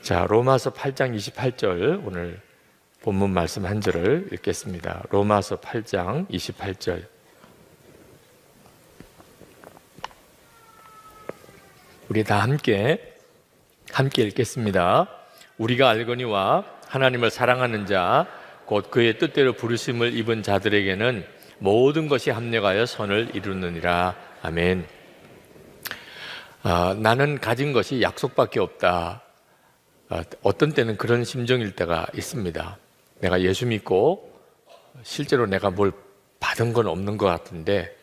자, 로마서 8장 28절 오늘 본문 말씀 한 절을 읽겠습니다. 로마서 8장 28절. 우리 다 함께 읽겠습니다. 우리가 알거니와 하나님을 사랑하는 자 곧 그의 뜻대로 부르심을 입은 자들에게는 모든 것이 합력하여 선을 이루느니라. 아멘. 나는 가진 것이 약속밖에 없다. 어떤 때는 그런 심정일 때가 있습니다. 내가 예수 믿고 실제로 내가 뭘 받은 건 없는 것 같은데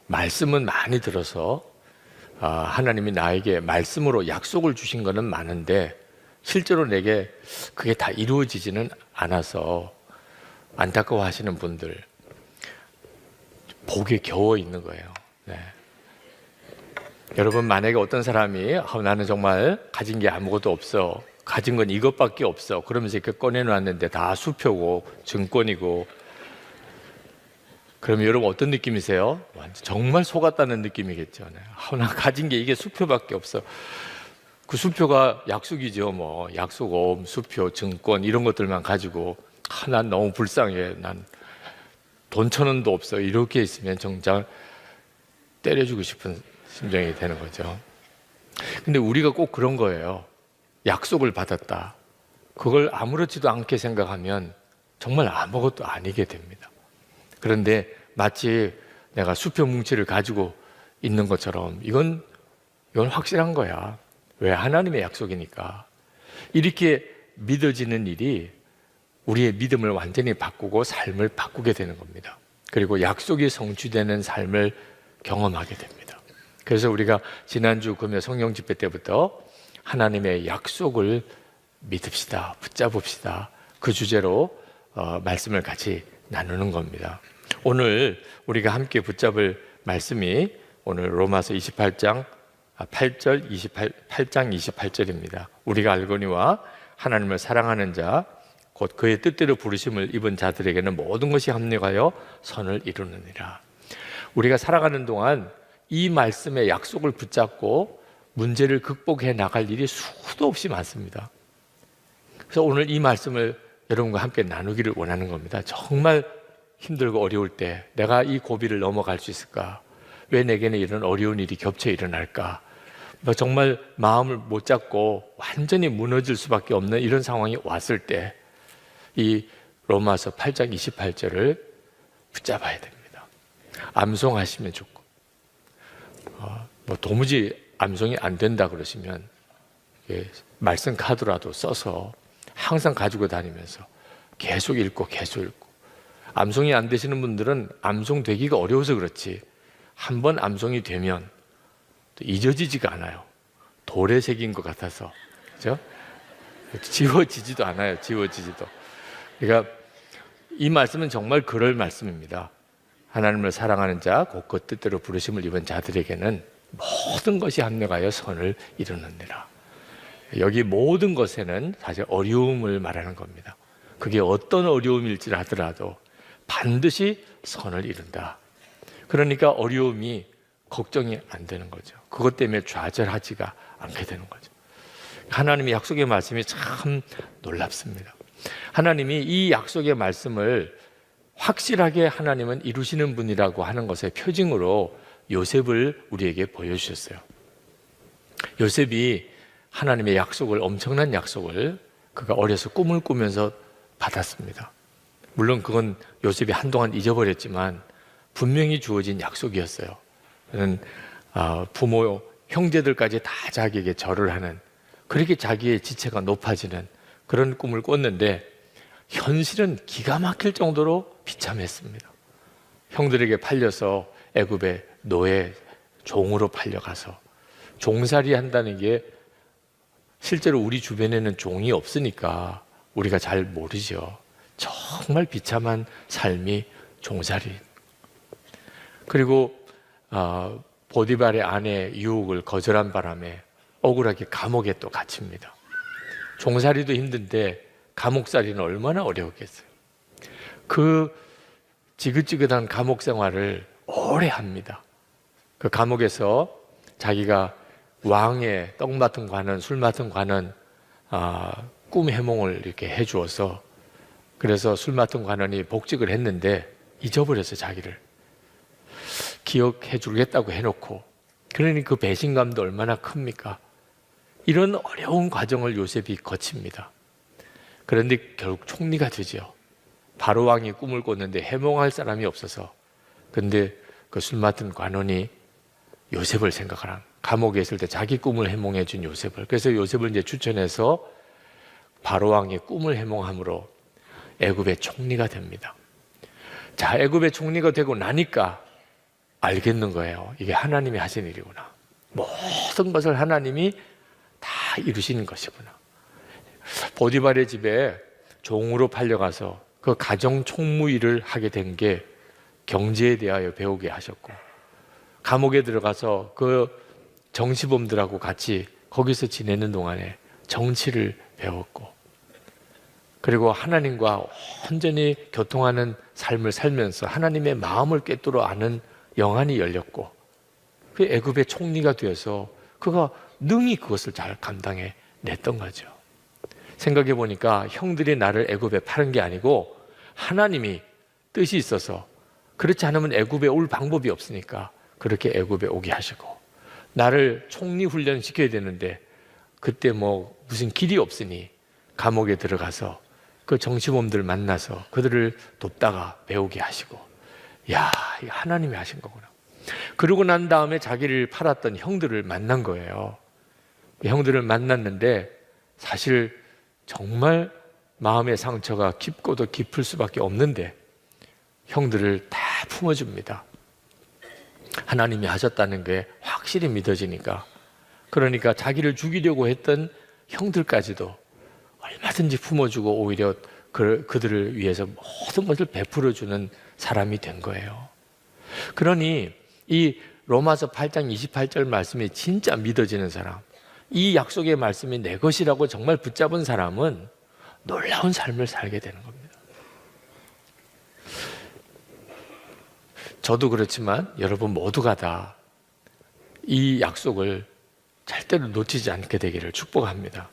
말씀은 많이 들어서 하나님이 나에게 말씀으로 약속을 주신 거는 많은데 실제로 내게 그게 다 이루어지지는 않아서 안타까워하시는 분들, 복에 겨워 있는 거예요. 네. 여러분, 만약에 어떤 사람이 나는 정말 가진 게 아무것도 없어, 가진 건 이것밖에 없어, 그러면서 이렇게 꺼내놨는데 다 수표고 증권이고, 그러면 여러분 어떤 느낌이세요? 정말 속았다는 느낌이겠죠. 네. 나 가진 게 이게 수표밖에 없어. 그 수표가 약속이죠. 뭐 약속금, 수표, 증권 이런 것들만 가지고 난 너무 불쌍해. 난 돈 1,000원도 없어. 이렇게 있으면 정말 때려주고 싶은 심정이 되는 거죠. 근데 우리가 꼭 그런 거예요. 약속을 받았다. 그걸 아무렇지도 않게 생각하면 정말 아무것도 아니게 됩니다. 그런데 마치 내가 수표 뭉치를 가지고 있는 것처럼 이건 확실한 거야. 왜? 하나님의 약속이니까. 이렇게 믿어지는 일이 우리의 믿음을 완전히 바꾸고 삶을 바꾸게 되는 겁니다. 그리고 약속이 성취되는 삶을 경험하게 됩니다. 그래서 우리가 지난주 금요 성령 집회 때부터 하나님의 약속을 믿읍시다, 붙잡읍시다, 그 주제로 말씀을 같이 나누는 겁니다. 오늘 우리가 함께 붙잡을 말씀이 오늘 로마서 8장 28절입니다. 우리가 알거니와 하나님을 사랑하는 자 곧 그의 뜻대로 부르심을 입은 자들에게는 모든 것이 합력하여 선을 이루느니라. 우리가 살아가는 동안 이 말씀의 약속을 붙잡고 문제를 극복해 나갈 일이 수도 없이 많습니다. 그래서 오늘 이 말씀을 여러분과 함께 나누기를 원하는 겁니다. 정말 힘들고 어려울 때 내가 이 고비를 넘어갈 수 있을까? 왜 내게는 이런 어려운 일이 겹쳐 일어날까? 정말 마음을 못 잡고 완전히 무너질 수밖에 없는 이런 상황이 왔을 때 이 로마서 8장 28절을 붙잡아야 됩니다. 암송하시면 좋고, 도무지 암송이 안 된다 그러시면 말씀 카드라도 써서 항상 가지고 다니면서 계속 읽고 암송이 안 되시는 분들은 암송 되기가 어려워서 그렇지 한번 암송이 되면 또 잊어지지가 않아요. 돌에 새긴 것 같아서, 그렇죠? 지워지지도 않아요. 그러니까 이 말씀은 정말 그럴 말씀입니다. 하나님을 사랑하는 자, 곧 그 뜻대로 부르심을 입은 자들에게는 모든 것이 합력하여 선을 이루느니라. 여기 모든 것에는 사실 어려움을 말하는 겁니다. 그게 어떤 어려움일지 하더라도 반드시 선을 이룬다. 그러니까 어려움이 걱정이 안 되는 거죠. 그것 때문에 좌절하지가 않게 되는 거죠. 하나님의 약속의 말씀이 참 놀랍습니다. 하나님이 이 약속의 말씀을 확실하게 하나님은 이루시는 분이라고 하는 것의 표징으로 요셉을 우리에게 보여주셨어요. 요셉이 하나님의 약속을, 엄청난 약속을 그가 어려서 꿈을 꾸면서 받았습니다. 물론 그건 요셉이 한동안 잊어버렸지만 분명히 주어진 약속이었어요. 그는 부모, 형제들까지 다 자기에게 절을 하는, 그렇게 자기의 지체가 높아지는 그런 꿈을 꿨는데 현실은 기가 막힐 정도로 비참했습니다. 형들에게 팔려서 애굽의 노예 종으로 팔려가서 종살이 한다는 게 실제로 우리 주변에는 종이 없으니까 우리가 잘 모르죠. 정말 비참한 삶이 종살이. 그리고 보디발의 아내의 유혹을 거절한 바람에 억울하게 감옥에 또 갇힙니다. 종살이도 힘든데 감옥살이는 얼마나 어려웠겠어요. 그 지긋지긋한 감옥 생활을 오래 합니다. 그 감옥에서 자기가 왕의 떡 맡은 관은, 술 맡은 관은 꿈 해몽을 이렇게 해주어서 그래서 술 맡은 관원이 복직을 했는데 잊어버렸어요. 자기를 기억해 주겠다고 해놓고. 그러니 그 배신감도 얼마나 큽니까? 이런 어려운 과정을 요셉이 거칩니다. 그런데 결국 총리가 되죠. 바로 왕이 꿈을 꿨는데 해몽할 사람이 없어서. 근데 그 술 맡은 관원이 요셉을 생각하라. 감옥에 있을 때 자기 꿈을 해몽해 준 요셉을. 그래서 요셉을 이제 추천해서 바로 왕의 꿈을 해몽함으로 애굽의 총리가 됩니다. 자, 애굽의 총리가 되고 나니까 알겠는 거예요. 이게 하나님이 하신 일이구나. 모든 것을 하나님이 다 이루신 것이구나. 보디발의 집에 종으로 팔려가서 그 가정 총무 일을 하게 된 게 경제에 대하여 배우게 하셨고, 감옥에 들어가서 그 정치범들하고 같이 거기서 지내는 동안에 정치를 배웠고, 그리고 하나님과 온전히 교통하는 삶을 살면서 하나님의 마음을 꿰뚫어 아는 영안이 열렸고, 그 애굽의 총리가 되어서 그가 능히 그것을 잘 감당해 냈던 거죠. 생각해 보니까 형들이 나를 애굽에 파는 게 아니고 하나님이 뜻이 있어서, 그렇지 않으면 애굽에 올 방법이 없으니까 그렇게 애굽에 오게 하시고, 나를 총리 훈련 시켜야 되는데 그때 뭐 무슨 길이 없으니 감옥에 들어가서 그 정치범들 만나서 그들을 돕다가 배우게 하시고, 야, 이거 하나님이 하신 거구나. 그러고 난 다음에 자기를 팔았던 형들을 만난 거예요. 형들을 만났는데 사실 정말 마음의 상처가 깊고도 깊을 수밖에 없는데 형들을 다 품어줍니다. 하나님이 하셨다는 게 확실히 믿어지니까. 그러니까 자기를 죽이려고 했던 형들까지도 얼마든지 품어주고 오히려 그들을 위해서 모든 것을 베풀어주는 사람이 된 거예요. 그러니 이 로마서 8장 28절 말씀이 진짜 믿어지는 사람, 이 약속의 말씀이 내 것이라고 정말 붙잡은 사람은 놀라운 삶을 살게 되는 겁니다. 저도 그렇지만 여러분 모두가 다 이 약속을 절대로 놓치지 않게 되기를 축복합니다.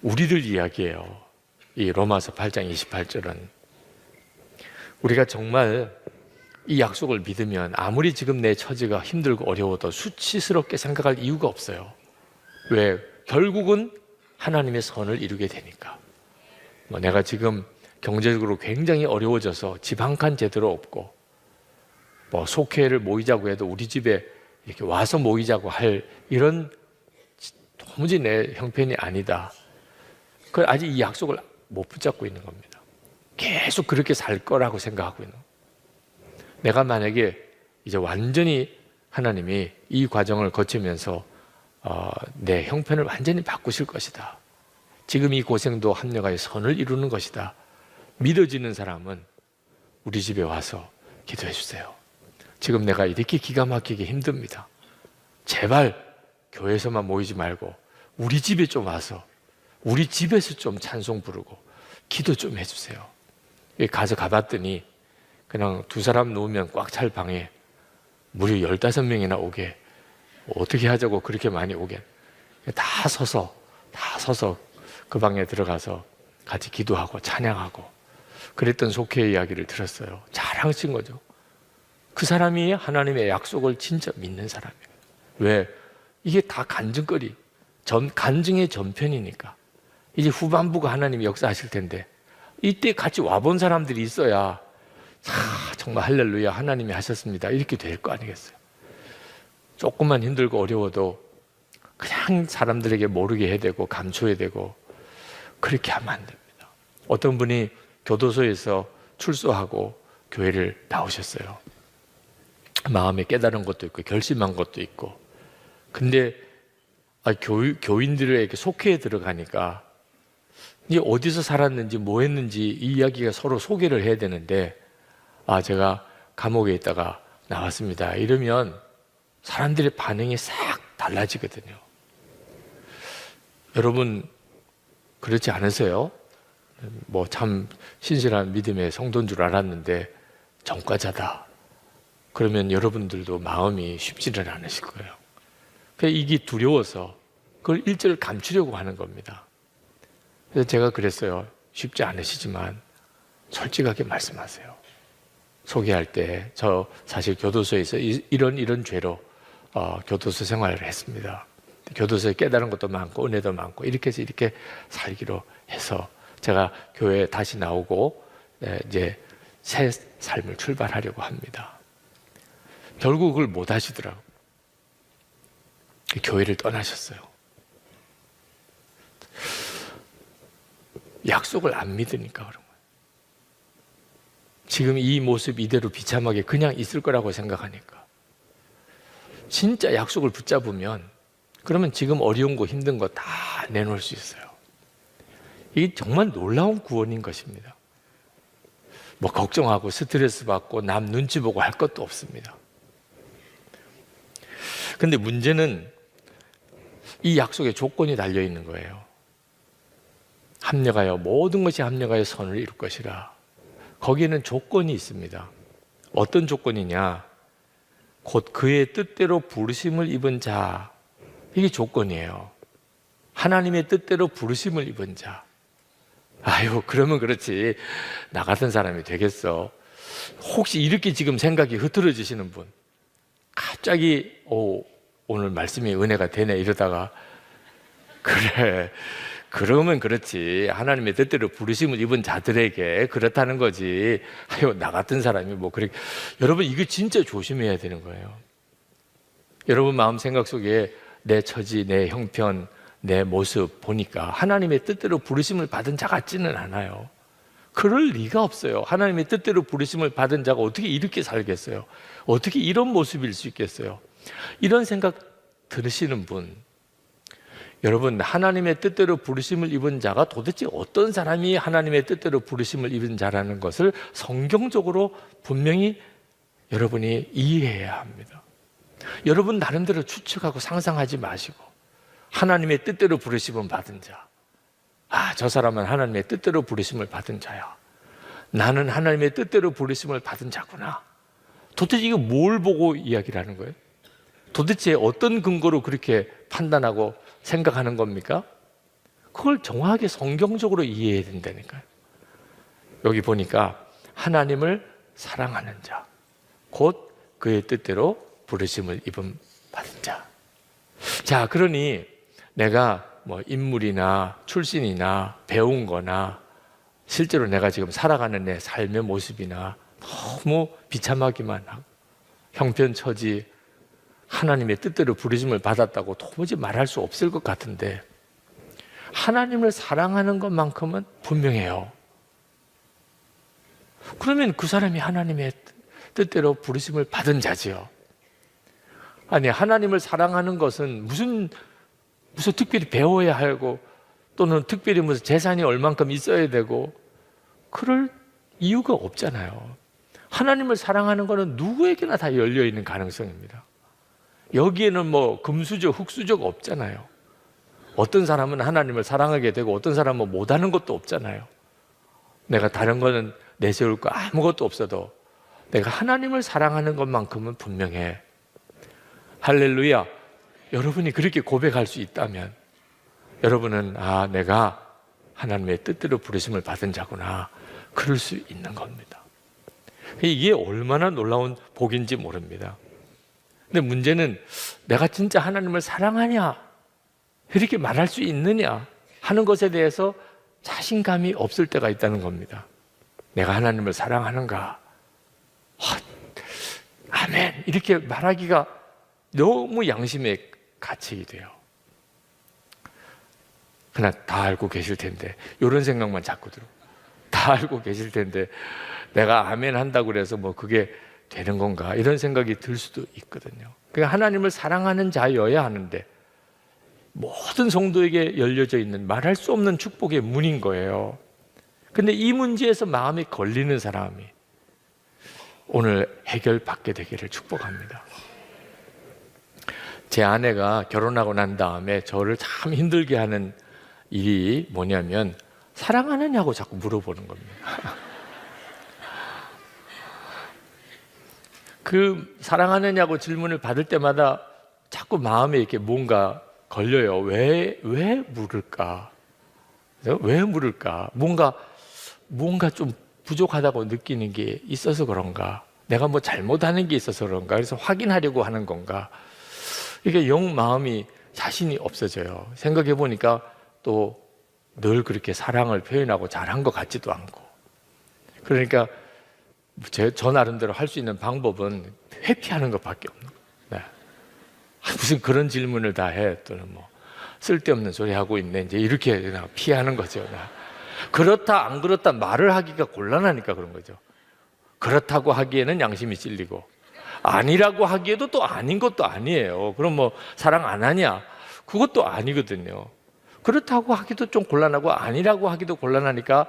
우리들 이야기예요. 이 로마서 8장 28절은 우리가 정말 이 약속을 믿으면 아무리 지금 내 처지가 힘들고 어려워도 수치스럽게 생각할 이유가 없어요. 왜? 결국은 하나님의 선을 이루게 되니까. 내가 지금 경제적으로 굉장히 어려워져서 집 한 칸 제대로 없고, 속회를 모이자고 해도 우리 집에 이렇게 와서 모이자고 할 이런 도무지 내 형편이 아니다. 아직 이 약속을 못 붙잡고 있는 겁니다. 계속 그렇게 살 거라고 생각하고 있는 겁니다. 내가 만약에 이제 완전히 하나님이 이 과정을 거치면서 내 형편을 완전히 바꾸실 것이다. 지금 이 고생도 합력하여 선을 이루는 것이다. 믿어지는 사람은 우리 집에 와서 기도해 주세요. 지금 내가 이렇게 기가 막히게 힘듭니다. 제발 교회에서만 모이지 말고 우리 집에 좀 와서 우리 집에서 좀 찬송 부르고 기도 좀 해주세요. 가서 가봤더니 그냥 두 사람 누우면 꽉 찰 방에 무려 15명이나 오게, 어떻게 하자고 그렇게 많이 오게, 다 서서 그 방에 들어가서 같이 기도하고 찬양하고 그랬던 속회의 이야기를 들었어요. 자랑친 거죠. 그 사람이 하나님의 약속을 진짜 믿는 사람이에요. 왜? 이게 다 간증거리, 간증의 전편이니까. 이제 후반부가 하나님이 역사하실 텐데 이때 같이 와본 사람들이 있어야 정말 할렐루야 하나님이 하셨습니다 이렇게 될 거 아니겠어요. 조금만 힘들고 어려워도 그냥 사람들에게 모르게 해야 되고 감춰야 되고 그렇게 하면 안 됩니다. 어떤 분이 교도소에서 출소하고 교회를 나오셨어요. 마음에 깨달은 것도 있고 결심한 것도 있고, 근데 교인들에게 속회에 들어가니까 이제 어디서 살았는지 뭐 했는지 이 이야기가 서로 소개를 해야 되는데, 제가 감옥에 있다가 나왔습니다 이러면 사람들의 반응이 싹 달라지거든요. 여러분 그렇지 않으세요? 참 신실한 믿음의 성도인 줄 알았는데 전과자다. 그러면 여러분들도 마음이 쉽지는 않으실 거예요. 이게 두려워서 그걸 일절 감추려고 하는 겁니다. 그래서 제가 그랬어요. 쉽지 않으시지만 솔직하게 말씀하세요. 소개할 때 저 사실 교도소에서 이런 죄로 교도소 생활을 했습니다. 교도소에 깨달은 것도 많고 은혜도 많고 이렇게 해서 이렇게 살기로 해서 제가 교회에 다시 나오고 이제 새 삶을 출발하려고 합니다. 결국 그걸 못 하시더라고요. 교회를 떠나셨어요. 약속을 안 믿으니까 그런 거예요. 지금 이 모습 이대로 비참하게 그냥 있을 거라고 생각하니까. 진짜 약속을 붙잡으면 그러면 지금 어려운 거 힘든 거 다 내놓을 수 있어요. 이게 정말 놀라운 구원인 것입니다. 뭐 걱정하고 스트레스 받고 남 눈치 보고 할 것도 없습니다. 근데 문제는 이 약속에 조건이 달려 있는 거예요. 합력하여 모든 것이 합력하여 선을 이룰 것이라. 거기에는 조건이 있습니다. 어떤 조건이냐? 곧 그의 뜻대로 부르심을 입은 자. 이게 조건이에요. 하나님의 뜻대로 부르심을 입은 자. 아유, 그러면 그렇지. 나 같은 사람이 되겠어. 혹시 이렇게 지금 생각이 흐트러지시는 분, 갑자기 오늘 말씀이 은혜가 되네 이러다가 그래, 그러면 그렇지. 하나님의 뜻대로 부르심을 입은 자들에게 그렇다는 거지. 아유, 나 같은 사람이 뭐 그래. 여러분, 이거 진짜 조심해야 되는 거예요. 여러분 마음 생각 속에 내 처지, 내 형편, 내 모습 보니까 하나님의 뜻대로 부르심을 받은 자 같지는 않아요. 그럴 리가 없어요. 하나님의 뜻대로 부르심을 받은 자가 어떻게 이렇게 살겠어요? 어떻게 이런 모습일 수 있겠어요? 이런 생각 들으시는 분, 여러분, 하나님의 뜻대로 부르심을 입은 자가 도대체 어떤 사람이 하나님의 뜻대로 부르심을 입은 자라는 것을 성경적으로 분명히 여러분이 이해해야 합니다. 여러분 나름대로 추측하고 상상하지 마시고 하나님의 뜻대로 부르심을 받은 자, 저 사람은 하나님의 뜻대로 부르심을 받은 자야. 나는 하나님의 뜻대로 부르심을 받은 자구나. 도대체 이거 뭘 보고 이야기를 하는 거예요? 도대체 어떤 근거로 그렇게 판단하고 생각하는 겁니까? 그걸 정확하게 성경적으로 이해해야 된다니까요. 여기 보니까 하나님을 사랑하는 자, 곧 그의 뜻대로 부르심을 입음 받은 자. 자, 그러니 내가 뭐 인물이나 출신이나 배운 거나 실제로 내가 지금 살아가는 내 삶의 모습이나 너무 비참하기만 하고 형편처지 하나님의 뜻대로 부르심을 받았다고 도무지 말할 수 없을 것 같은데 하나님을 사랑하는 것만큼은 분명해요. 그러면 그 사람이 하나님의 뜻대로 부르심을 받은 자지요. 아니, 하나님을 사랑하는 것은 무슨 특별히 배워야 하고 또는 특별히 무슨 재산이 얼만큼 있어야 되고 그럴 이유가 없잖아요. 하나님을 사랑하는 것은 누구에게나 다 열려있는 가능성입니다. 여기에는 뭐 금수저, 흙수저가 없잖아요. 어떤 사람은 하나님을 사랑하게 되고 어떤 사람은 못하는 것도 없잖아요. 내가 다른 거는 내세울 거 아무것도 없어도 내가 하나님을 사랑하는 것만큼은 분명해. 할렐루야. 여러분이 그렇게 고백할 수 있다면 여러분은 내가 하나님의 뜻대로 부르심을 받은 자구나, 그럴 수 있는 겁니다. 이게 얼마나 놀라운 복인지 모릅니다. 근데 문제는 내가 진짜 하나님을 사랑하냐, 이렇게 말할 수 있느냐 하는 것에 대해서 자신감이 없을 때가 있다는 겁니다. 내가 하나님을 사랑하는가? 아멘, 이렇게 말하기가 너무 양심에 갇히게 돼요. 그러나 다 알고 계실 텐데, 이런 생각만 자꾸 들어. 다 알고 계실 텐데 내가 아멘 한다고 그래서 뭐 그게 되는 건가, 이런 생각이 들 수도 있거든요. 그러니까 하나님을 사랑하는 자여야 하는데 모든 성도에게 열려져 있는 말할 수 없는 축복의 문인 거예요. 근데 이 문제에서 마음이 걸리는 사람이 오늘 해결받게 되기를 축복합니다. 제 아내가 결혼하고 난 다음에 저를 참 힘들게 하는 일이 뭐냐면 사랑하느냐고 자꾸 물어보는 겁니다. 그 사랑하느냐고 질문을 받을 때마다 자꾸 마음에 이렇게 뭔가 걸려요. 왜 물을까? 그래서 왜 물을까? 뭔가 좀 부족하다고 느끼는 게 있어서 그런가? 내가 뭐 잘못하는 게 있어서 그런가? 그래서 확인하려고 하는 건가? 이게 영 마음이 자신이 없어져요. 생각해 보니까 또 늘 그렇게 사랑을 표현하고 잘한 것 같지도 않고. 그러니까 저 나름대로 할 수 있는 방법은 회피하는 것밖에 없는 거예요. 네. 무슨 그런 질문을 다 해. 또는 뭐 쓸데없는 소리 하고 있네. 이제 이렇게 그냥 피하는 거죠. 네. 그렇다 안 그렇다 말을 하기가 곤란하니까 그런 거죠. 그렇다고 하기에는 양심이 찔리고 아니라고 하기에도 또 아닌 것도 아니에요. 그럼 뭐 사랑 안 하냐? 그것도 아니거든요. 그렇다고 하기도 좀 곤란하고 아니라고 하기도 곤란하니까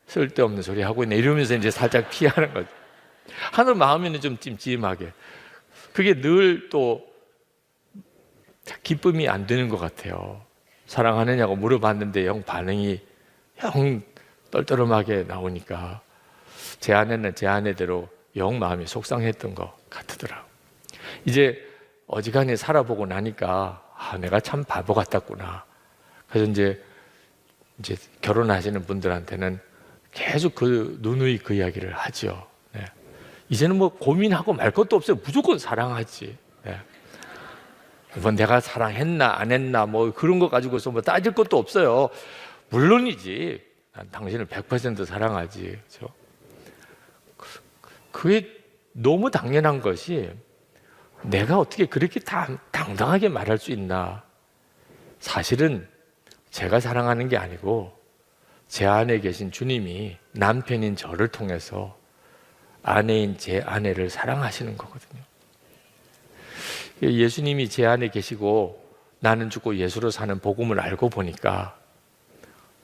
쓸데없는 소리 하고 있네 이러면서 이제 살짝 피하는 거죠. 하늘 마음에는 좀 찜찜하게. 그게 늘 또 기쁨이 안 되는 것 같아요. 사랑하느냐고 물어봤는데 영 반응이 영 떨떠름하게 나오니까 제 아내는 제 아내대로 영 마음이 속상했던 것 같더라고요. 이제 어지간히 살아보고 나니까 내가 참 바보 같았구나. 그래서 이제 결혼하시는 분들한테는 계속 누누이 그 이야기를 하죠. 네. 이제는 뭐 고민하고 말 것도 없어요. 무조건 사랑하지. 네. 뭐 내가 사랑했나 안 했나 뭐 그런 거 가지고서 뭐 따질 것도 없어요. 물론이지. 난 당신을 100% 사랑하지. 그렇죠? 그게 너무 당연한 것이 내가 어떻게 그렇게 당당하게 말할 수 있나. 사실은 제가 사랑하는 게 아니고 제 안에 계신 주님이 남편인 저를 통해서 아내인 제 아내를 사랑하시는 거거든요. 예수님이 제 안에 계시고 나는 죽고 예수로 사는 복음을 알고 보니까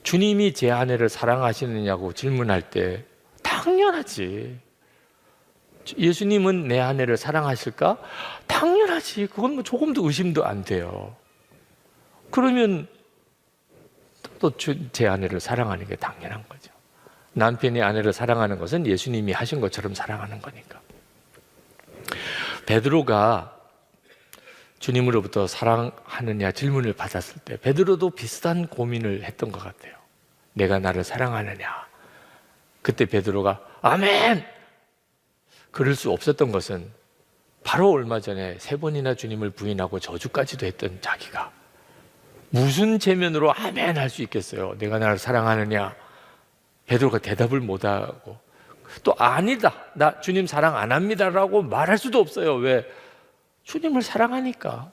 주님이 제 아내를 사랑하시느냐고 질문할 때 당연하지. 예수님은 내 아내를 사랑하실까? 당연하지. 그건 뭐 조금도 의심도 안 돼요. 그러면 또 제 아내를 사랑하는 게 당연한 거죠. 남편이 아내를 사랑하는 것은 예수님이 하신 것처럼 사랑하는 거니까. 베드로가 주님으로부터 사랑하느냐 질문을 받았을 때 베드로도 비슷한 고민을 했던 것 같아요. 내가 나를 사랑하느냐. 그때 베드로가 아멘! 그럴 수 없었던 것은 바로 얼마 전에 3번이나 주님을 부인하고 저주까지도 했던 자기가 무슨 체면으로 아멘 할 수 있겠어요? 내가 나를 사랑하느냐? 베드로가 대답을 못하고 또 아니다, 나 주님 사랑 안 합니다라고 말할 수도 없어요. 왜? 주님을 사랑하니까.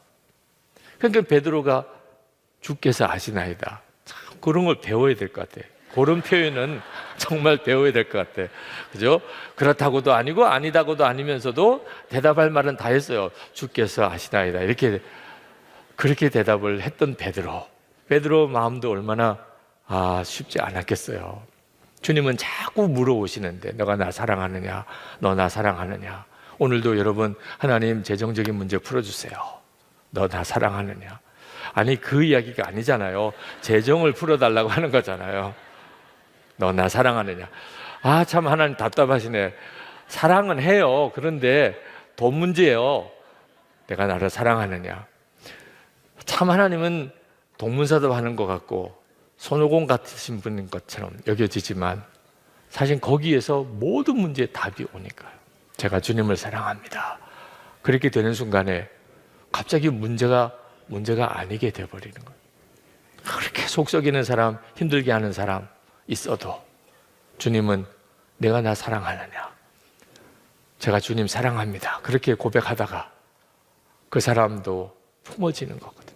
그러니까 베드로가 주께서 아시나이다. 참 그런 걸 배워야 될 것 같아. 그런 표현은 정말 배워야 될 것 같아. 그죠? 그렇다고도 아니고 아니다고도 아니면서도 대답할 말은 다 했어요. 주께서 아시나이다. 그렇게 대답을 했던 베드로 마음도 얼마나 쉽지 않았겠어요. 주님은 자꾸 물어오시는데 너가 나 사랑하느냐? 너 나 사랑하느냐? 오늘도 여러분 하나님 재정적인 문제 풀어주세요. 너 나 사랑하느냐? 아니 그 이야기가 아니잖아요. 재정을 풀어달라고 하는 거잖아요. 너 나 사랑하느냐? 참 하나님 답답하시네. 사랑은 해요. 그런데 돈 문제예요. 내가 나를 사랑하느냐? 참 하나님은 동문서답하는 것 같고 손오공 같으신 분인 것처럼 여겨지지만 사실 거기에서 모든 문제의 답이 오니까요. 제가 주님을 사랑합니다. 그렇게 되는 순간에 갑자기 문제가 아니게 돼버리는 거예요. 그렇게 속 썩이는 사람, 힘들게 하는 사람 있어도 주님은 내가 나 사랑하느냐? 제가 주님 사랑합니다. 그렇게 고백하다가 그 사람도 품어지는 거거든요.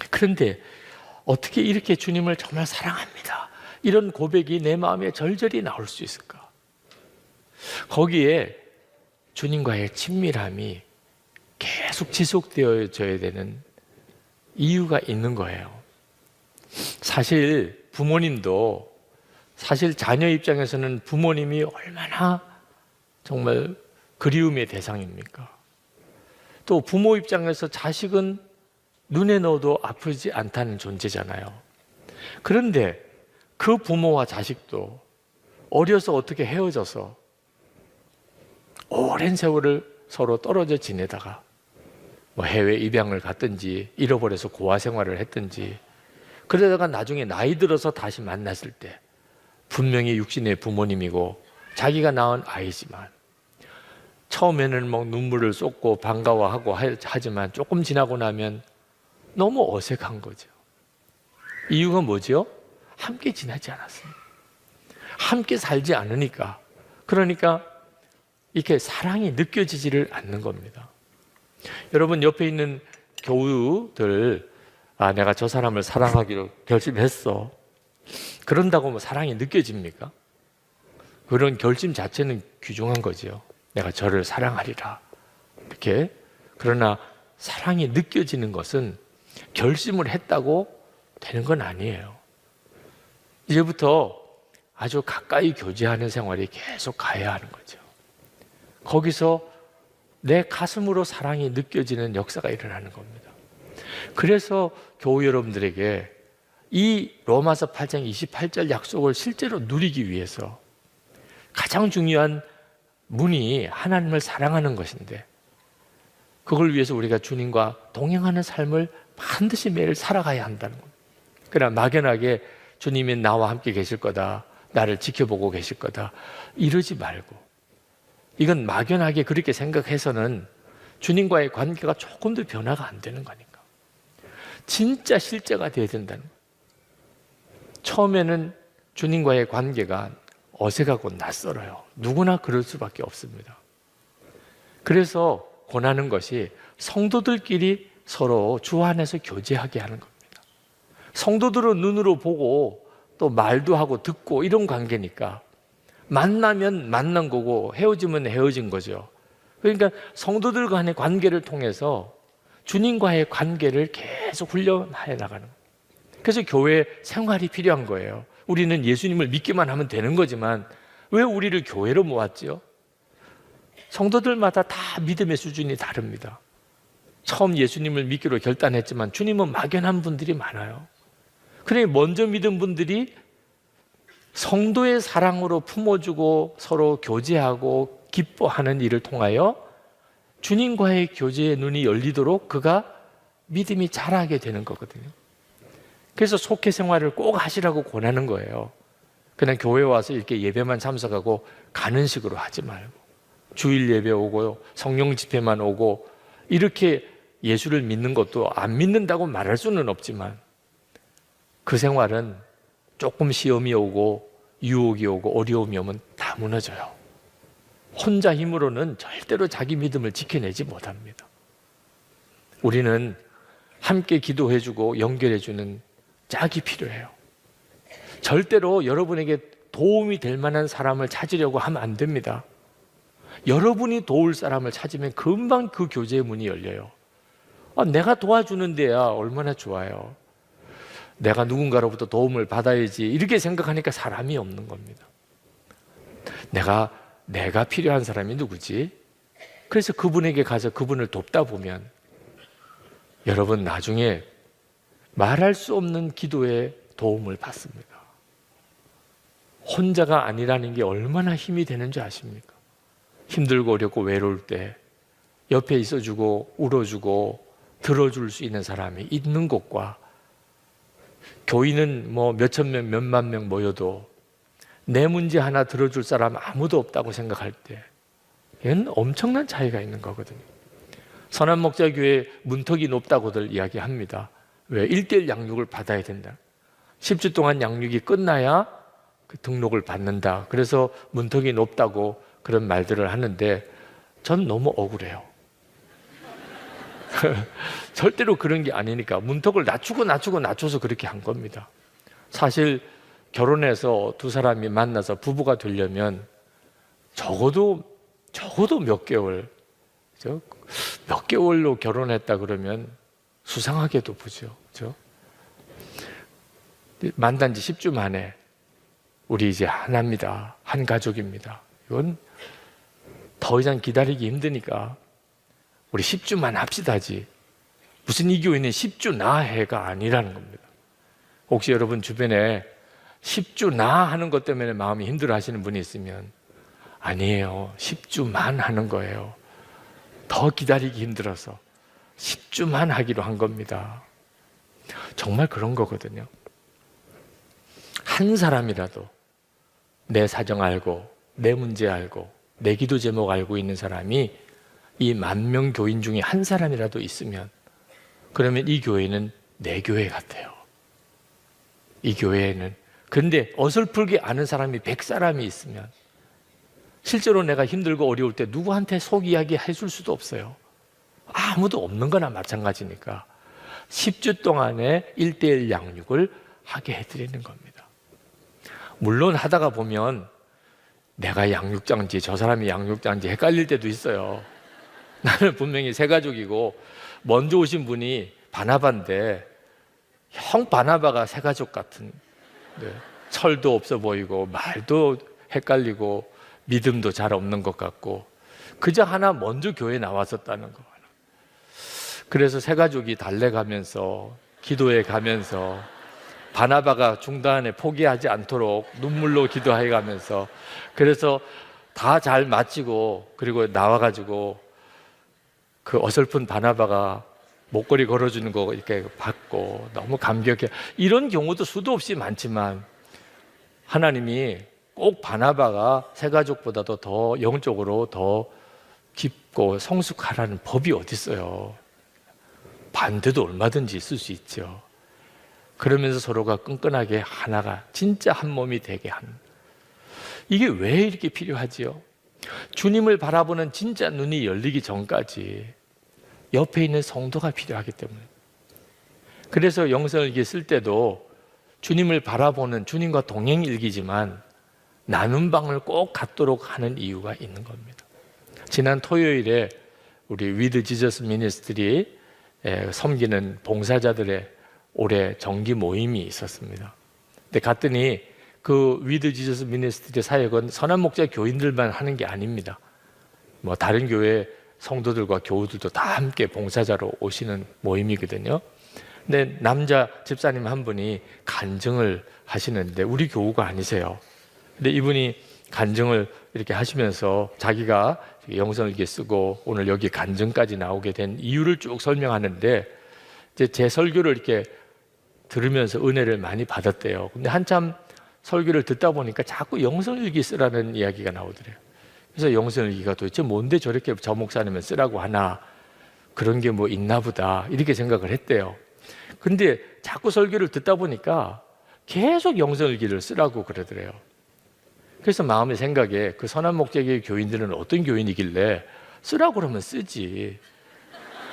그런데 어떻게 이렇게 주님을 정말 사랑합니다. 이런 고백이 내 마음에 절절히 나올 수 있을까? 거기에 주님과의 친밀함이 계속 지속되어져야 되는 이유가 있는 거예요. 사실 부모님도 사실 자녀 입장에서는 부모님이 얼마나 정말 그리움의 대상입니까? 또 부모 입장에서 자식은 눈에 넣어도 아프지 않다는 존재잖아요. 그런데 그 부모와 자식도 어려서 어떻게 헤어져서 오랜 세월을 서로 떨어져 지내다가 뭐 해외 입양을 갔든지 잃어버려서 고아 생활을 했든지 그러다가 나중에 나이 들어서 다시 만났을 때 분명히 육신의 부모님이고 자기가 낳은 아이지만 처음에는 뭐 눈물을 쏟고 반가워하고 하지만 조금 지나고 나면 너무 어색한 거죠. 이유가 뭐죠? 함께 지내지 않았습니다. 함께 살지 않으니까. 그러니까 이렇게 사랑이 느껴지지를 않는 겁니다. 여러분 옆에 있는 교우들, 내가 저 사람을 사랑하기로 결심했어. 그런다고 뭐 사랑이 느껴집니까? 그런 결심 자체는 귀중한 거죠. 내가 저를 사랑하리라. 이렇게. 그러나 사랑이 느껴지는 것은 결심을 했다고 되는 건 아니에요. 이제부터 아주 가까이 교제하는 생활이 계속 가야 하는 거죠. 거기서 내 가슴으로 사랑이 느껴지는 역사가 일어나는 겁니다. 그래서 교우 여러분들에게 이 로마서 8장 28절 약속을 실제로 누리기 위해서 가장 중요한 문이 하나님을 사랑하는 것인데, 그걸 위해서 우리가 주님과 동행하는 삶을 반드시 매일 살아가야 한다는 겁니다. 그러나 막연하게 주님이 나와 함께 계실 거다, 나를 지켜보고 계실 거다, 이러지 말고, 이건 막연하게 그렇게 생각해서는 주님과의 관계가 조금 더 변화가 안 되는 거니까 진짜 실제가 돼야 된다는 거예요. 처음에는 주님과의 관계가 어색하고 낯설어요. 누구나 그럴 수밖에 없습니다. 그래서 권하는 것이 성도들끼리 서로 주 안에서 교제하게 하는 겁니다. 성도들은 눈으로 보고 또 말도 하고 듣고 이런 관계니까 만나면 만난 거고 헤어지면 헤어진 거죠. 그러니까 성도들 간의 관계를 통해서 주님과의 관계를 계속 훈련해 나가는 거예요. 그래서 교회 생활이 필요한 거예요. 우리는 예수님을 믿기만 하면 되는 거지만 왜 우리를 교회로 모았죠? 성도들마다 다 믿음의 수준이 다릅니다. 처음 예수님을 믿기로 결단했지만 주님은 막연한 분들이 많아요. 그러니 먼저 믿은 분들이 성도의 사랑으로 품어주고 서로 교제하고 기뻐하는 일을 통하여 주님과의 교제의 눈이 열리도록 그가 믿음이 자라게 되는 거거든요. 그래서 속회 생활을 꼭 하시라고 권하는 거예요. 그냥 교회 와서 이렇게 예배만 참석하고 가는 식으로 하지 말고 주일 예배 오고 성령 집회만 오고 이렇게 예수를 믿는 것도 안 믿는다고 말할 수는 없지만 그 생활은 조금 시험이 오고 유혹이 오고 어려움이 오면 다 무너져요. 혼자 힘으로는 절대로 자기 믿음을 지켜내지 못합니다. 우리는 함께 기도해주고 연결해주는 짝이 필요해요. 절대로 여러분에게 도움이 될 만한 사람을 찾으려고 하면 안 됩니다. 여러분이 도울 사람을 찾으면 금방 그 교제의 문이 열려요. 내가 도와주는 데야 얼마나 좋아요. 내가 누군가로부터 도움을 받아야지 이렇게 생각하니까 사람이 없는 겁니다. 내가 필요한 사람이 누구지? 그래서 그분에게 가서 그분을 돕다 보면 여러분 나중에 말할 수 없는 기도에 도움을 받습니다. 혼자가 아니라는 게 얼마나 힘이 되는 줄 아십니까? 힘들고 어렵고 외로울 때 옆에 있어주고 울어주고 들어줄 수 있는 사람이 있는 곳과 교인은 뭐 몇천 명, 몇만 명 모여도 내 문제 하나 들어줄 사람 아무도 없다고 생각할 때 이건 엄청난 차이가 있는 거거든요. 선한목자교회 문턱이 높다고들 이야기합니다. 왜? 1:1 양육을 받아야 된다. 10주 동안 양육이 끝나야 그 등록을 받는다. 그래서 문턱이 높다고 그런 말들을 하는데 전 너무 억울해요. 절대로 그런 게 아니니까 문턱을 낮춰서 그렇게 한 겁니다. 사실 결혼해서 두 사람이 만나서 부부가 되려면 적어도 몇 개월, 몇 개월로 결혼했다 그러면 수상하게도 보죠. 그렇죠? 만난 지 10주 만에 우리 이제 하나입니다. 한 가족입니다. 이건 더 이상 기다리기 힘드니까 우리 10주만 합시다지. 무슨 이 교회는 10주 나해가 아니라는 겁니다. 혹시 여러분 주변에 10주 나 하는 것 때문에 마음이 힘들어 하시는 분이 있으면 아니에요. 10주만 하는 거예요. 더 기다리기 힘들어서 10주만 하기로 한 겁니다. 정말 그런 거거든요. 한 사람이라도 내 사정 알고 내 문제 알고 내 기도 제목 알고 있는 사람이 이 10,000명 교인 중에 한 사람이라도 있으면, 그러면 이 교회는 내 교회 같아요. 이 교회에는. 그런데 어설프게 아는 사람이 100사람이 있으면, 실제로 내가 힘들고 어려울 때 누구한테 속 이야기 해줄 수도 없어요. 아무도 없는 거나 마찬가지니까 10주 동안에 1:1 양육을 하게 해드리는 겁니다. 물론 하다가 보면 내가 양육자인지 저 사람이 양육자인지 헷갈릴 때도 있어요. 나는 분명히 새 가족이고 먼저 오신 분이 바나바인데 형 바나바가 새 가족 같은, 철도 없어 보이고 말도 헷갈리고 믿음도 잘 없는 것 같고, 그저 하나 먼저 교회에 나왔었다는 거. 그래서 새 가족이 달래가면서 기도해 가면서 바나바가 중단에 포기하지 않도록 눈물로 기도해 가면서, 그래서 다 잘 마치고 그리고 나와가지고 그 어설픈 바나바가 목걸이 걸어주는 거 이렇게 받고 너무 감격해. 이런 경우도 수도 없이 많지만 하나님이 꼭 바나바가 새 가족보다도 더 영적으로 더 깊고 성숙하라는 법이 어디 있어요. 반대도 얼마든지 있을 수 있죠. 그러면서 서로가 끈끈하게 하나가 진짜 한 몸이 되게 하는, 이게 왜 이렇게 필요하지요? 주님을 바라보는 진짜 눈이 열리기 전까지 옆에 있는 성도가 필요하기 때문에. 그래서 영성일기 쓸 때도 주님을 바라보는, 주님과 동행일기지만 나눔 방을 꼭 갖도록 하는 이유가 있는 겁니다. 지난 토요일에 우리 위드 지저스 미니스트리 섬기는 봉사자들의 올해 정기 모임이 있었습니다. 근데 갔더니 그 위드 지저스 미니스트리 사역은 선한 목자 교인들만 하는 게 아닙니다. 뭐 다른 교회 성도들과 교우들도 다 함께 봉사자로 오시는 모임이거든요. 근데 남자 집사님 한 분이 간증을 하시는데 우리 교우가 아니세요. 근데 이분이 간증을 이렇게 하시면서 자기가 영성을 이렇게 쓰고 오늘 여기 간증까지 나오게 된 이유를 쭉 설명하는데, 이제 제 설교를 이렇게 들으면서 은혜를 많이 받았대요. 근데 한참 설교를 듣다 보니까 자꾸 영성일기 쓰라는 이야기가 나오더래요. 그래서 영성일기가 도대체 뭔데 저렇게 저 목사님은 쓰라고 하나, 그런 게 뭐 있나 보다 이렇게 생각을 했대요. 근데 자꾸 설교를 듣다 보니까 계속 영성일기를 쓰라고 그러더래요. 그래서 마음의 생각에 그 선한 목적의 교인들은 어떤 교인이길래 쓰라고 그러면 쓰지,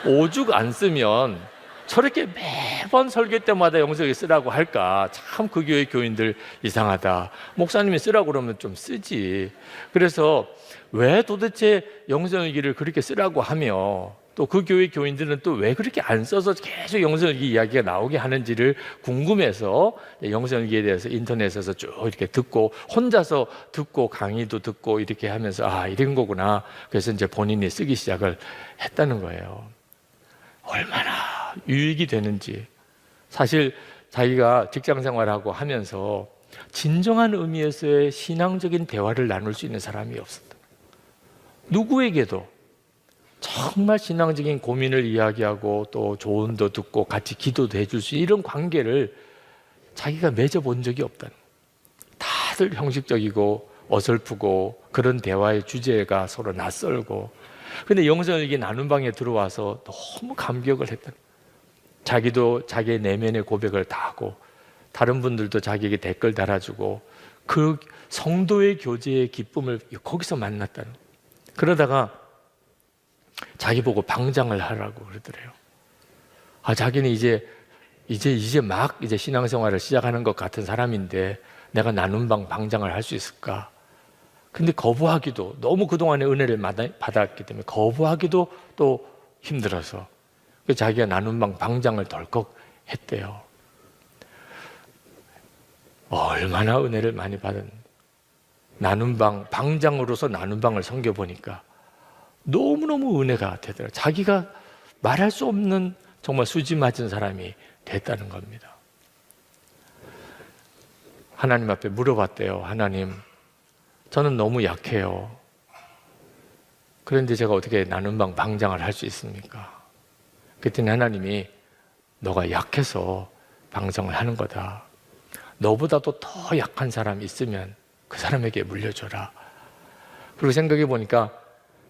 오죽 안 쓰면 저렇게 매번 설교 때마다 영성일기 쓰라고 할까? 참 그 교회 교인들 이상하다. 목사님이 쓰라고 그러면 좀 쓰지. 그래서 왜 도대체 영성일기를 그렇게 쓰라고 하며 또 그 교회 교인들은 또 왜 그렇게 안 써서 계속 영성일기 이야기가 나오게 하는지를 궁금해서 영성일기에 대해서 인터넷에서 쭉 이렇게 듣고 혼자서 듣고 강의도 듣고 이렇게 하면서 아, 이런 거구나. 그래서 이제 본인이 쓰기 시작을 했다는 거예요. 얼마나 유익이 되는지. 사실 자기가 직장 생활하고 하면서 진정한 의미에서의 신앙적인 대화를 나눌 수 있는 사람이 없었다. 누구에게도 정말 신앙적인 고민을 이야기하고 또 조언도 듣고 같이 기도도 해줄 수 있는 이런 관계를 자기가 맺어본 적이 없다는 거예요. 다들 형식적이고 어설프고 그런 대화의 주제가 서로 낯설고. 근데 영성일기 나눔 방에 들어와서 너무 감격을 했다. 자기도 자기의 내면의 고백을 다 하고 다른 분들도 자기에게 댓글 달아주고 그 성도의 교제의 기쁨을 거기서 만났다는 거예요. 그러다가 자기 보고 방장을 하라고 그러더래요. 아, 자기는 이제 막 신앙생활을 시작하는 것 같은 사람인데 내가 나눔방 방장을 할 수 있을까? 근데 거부하기도, 너무 그동안에 은혜를 받았기 때문에 거부하기도 또 힘들어서 자기가 나눔방 방장을 덜컥 했대요. 얼마나 은혜를 많이 받은, 나눔방 방장으로서 나눔방을 섬겨보니까 너무너무 은혜가 되더라고요. 자기가 말할 수 없는 정말 수지 맞은 사람이 됐다는 겁니다. 하나님 앞에 물어봤대요. 하나님, 저는 너무 약해요. 그런데 제가 어떻게 나눔방 방장을 할 수 있습니까? 그랬더니 하나님이 너가 약해서 방장을 하는 거다. 너보다도 더 약한 사람이 있으면 그 사람에게 물려줘라. 그리고 생각해 보니까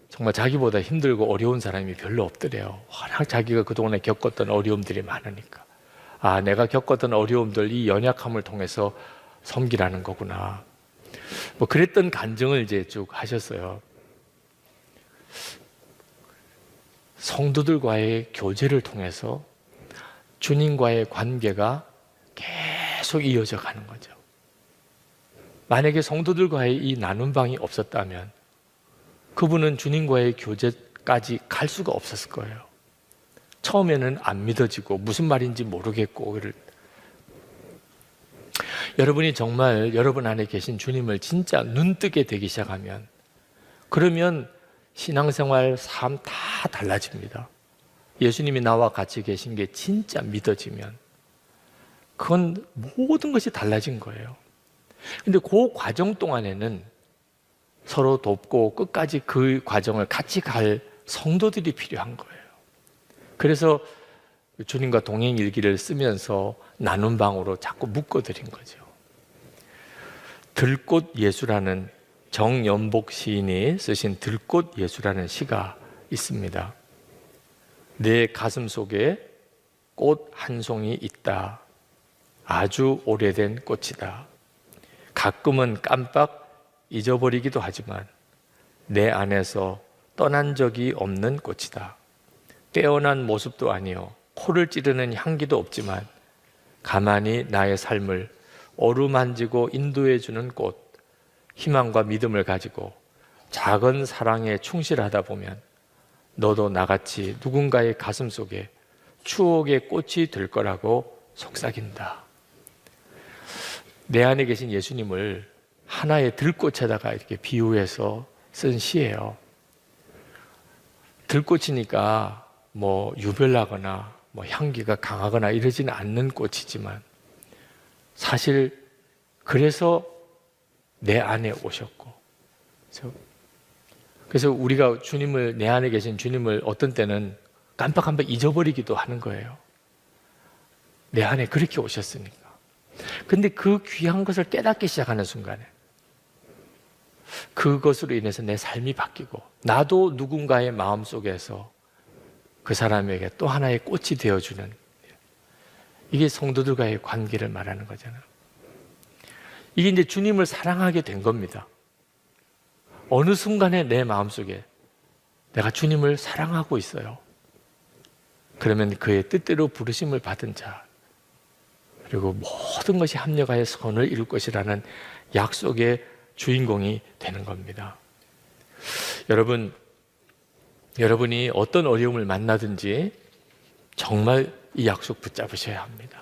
정말 자기보다 힘들고 어려운 사람이 별로 없더래요. 워낙 자기가 그동안에 겪었던 어려움들이 많으니까. 아, 내가 겪었던 어려움들, 이 연약함을 통해서 섬기라는 거구나. 뭐 그랬던 간증을 이제 쭉 하셨어요. 성도들과의 교제를 통해서 주님과의 관계가 계속 이어져 가는 거죠. 만약에 성도들과의 이 나눔방이 없었다면 그분은 주님과의 교제까지 갈 수가 없었을 거예요. 처음에는 안 믿어지고 무슨 말인지 모르겠고. 여러분이 정말 여러분 안에 계신 주님을 진짜 눈뜨게 되기 시작하면, 그러면 신앙생활, 삶 다 달라집니다. 예수님이 나와 같이 계신 게 진짜 믿어지면 그건 모든 것이 달라진 거예요. 근데 그 과정 동안에는 서로 돕고 끝까지 그 과정을 같이 갈 성도들이 필요한 거예요. 그래서 주님과 동행 일기를 쓰면서 나눔 방으로 자꾸 묶어드린 거죠. 들꽃 예수라는 정연복 시인이 쓰신 들꽃 예수라는 시가 있습니다. 내 가슴 속에 꽃 한 송이 있다. 아주 오래된 꽃이다. 가끔은 깜빡 잊어버리기도 하지만 내 안에서 떠난 적이 없는 꽃이다. 빼어난 모습도 아니요 코를 찌르는 향기도 없지만 가만히 나의 삶을 어루만지고 인도해주는 꽃, 희망과 믿음을 가지고 작은 사랑에 충실하다 보면 너도 나같이 누군가의 가슴 속에 추억의 꽃이 될 거라고 속삭인다. 내 안에 계신 예수님을 하나의 들꽃에다가 이렇게 비유해서 쓴 시예요. 들꽃이니까 뭐 유별나거나 뭐 향기가 강하거나 이러지는 않는 꽃이지만 사실 그래서 내 안에 오셨고, 그래서 우리가 주님을, 내 안에 계신 주님을 어떤 때는 깜빡깜빡 잊어버리기도 하는 거예요. 내 안에 그렇게 오셨으니까. 근데 그 귀한 것을 깨닫기 시작하는 순간에 그것으로 인해서 내 삶이 바뀌고 나도 누군가의 마음속에서 그 사람에게 또 하나의 꽃이 되어주는, 이게 성도들과의 관계를 말하는 거잖아요. 이게 이제 주님을 사랑하게 된 겁니다. 어느 순간에 내 마음속에 내가 주님을 사랑하고 있어요. 그러면 그의 뜻대로 부르심을 받은 자, 그리고 모든 것이 합력하여 선을 이룰 것이라는 약속의 주인공이 되는 겁니다. 여러분이 어떤 어려움을 만나든지 정말 이 약속 붙잡으셔야 합니다.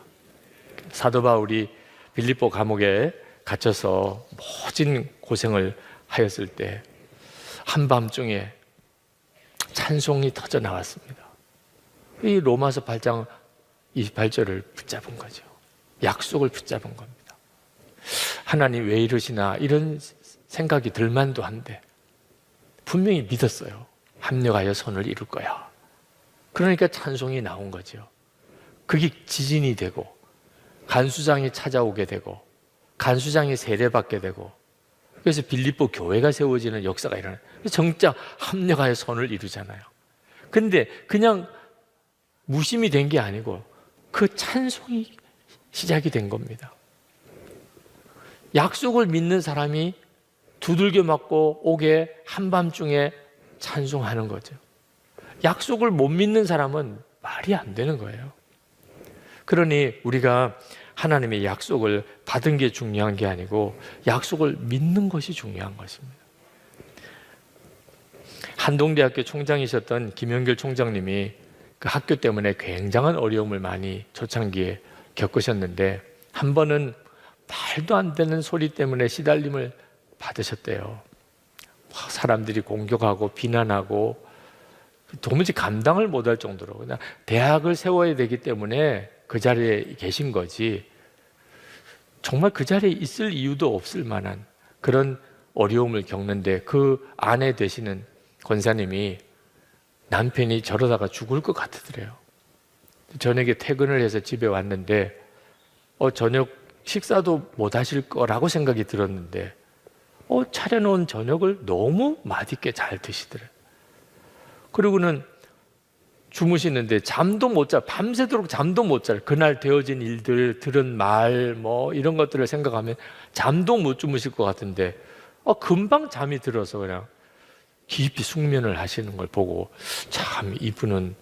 사도 바울이 빌립보 감옥에 갇혀서 모진 고생을 하였을 때 한밤중에 찬송이 터져 나왔습니다. 이 로마서 8장 28절을 붙잡은 거죠. 약속을 붙잡은 겁니다. 하나님 왜 이러시나 이런 생각이 들만도 한데 분명히 믿었어요. 합력하여 선을 이룰 거야. 그러니까 찬송이 나온 거죠. 그게 지진이 되고 간수장이 찾아오게 되고 간수장이 세례받게 되고, 그래서 빌립보 교회가 세워지는 역사가 일어나요. 정작 합력하여 선을 이루잖아요. 근데 그냥 무심이 된 게 아니고 그 찬송이 시작이 된 겁니다. 약속을 믿는 사람이 두들겨 맞고 오게 한밤중에 찬송하는 거죠. 약속을 못 믿는 사람은 말이 안 되는 거예요. 그러니 우리가 하나님의 약속을 받은 게 중요한 게 아니고 약속을 믿는 것이 중요한 것입니다. 한동대학교 총장이셨던 김영길 총장님이 그 학교 때문에 굉장한 어려움을 많이 초창기에 겪으셨는데 한 번은 말도 안 되는 소리 때문에 시달림을 받으셨대요. 사람들이 공격하고 비난하고 도무지 감당을 못할 정도로 그냥 대학을 세워야 되기 때문에 그 자리에 계신 거지 정말 그 자리에 있을 이유도 없을 만한 그런 어려움을 겪는데 그 아내 되시는 권사님이 남편이 저러다가 죽을 것 같으더래요. 저녁에 퇴근을 해서 집에 왔는데 저녁 식사도 못 하실 거라고 생각이 들었는데 차려놓은 저녁을 너무 맛있게 잘 드시더래요. 그리고는 주무시는데 잠도 못 자, 밤새도록 잠도 못 자요. 그날 되어진 일들, 들은 말, 뭐 이런 것들을 생각하면 잠도 못 주무실 것 같은데 금방 잠이 들어서 그냥 깊이 숙면을 하시는 걸 보고 참 이분은